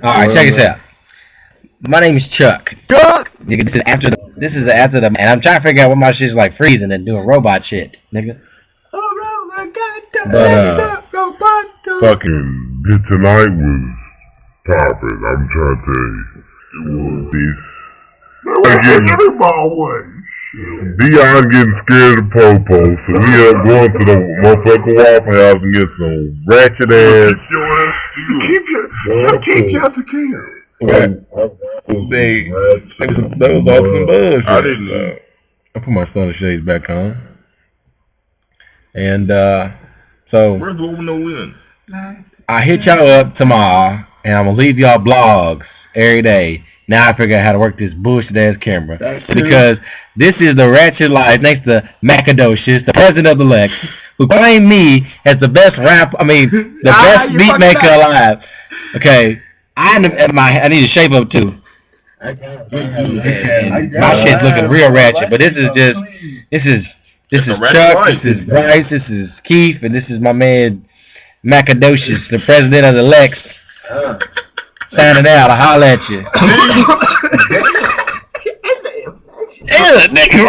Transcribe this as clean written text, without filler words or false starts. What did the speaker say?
All right, check this out. My name is Chuck. Chuck. Nigga, this is after the. This is after the. And I'm trying to figure out what my shit's like freezing and doing robot shit, nigga. But fucking tonight was popping. I'm trying to tell you, it was this. Dion getting scared of Popo, so we up going to the motherfucking Waffle House and get some ratchet ass. Keep your tequila. That was all some bullshit. I didn't know. I put my sun shades back on. And so Where's the woman no win? I hit y'all up tomorrow, and I'm gonna leave y'all blogs every day. Now I figure out how to work this bullshit ass camera because this is the ratchet live next to Macadocious, the president of the Lex, who claimed me as the best the best beat maker alive. Okay, I need to shape up too. My shit's looking real ratchet, but this is Chuck, this is Bryce, this is Keith, and this is my man Macadocious, the president of the Lex. Signing out, I'll holler at you. Nigga.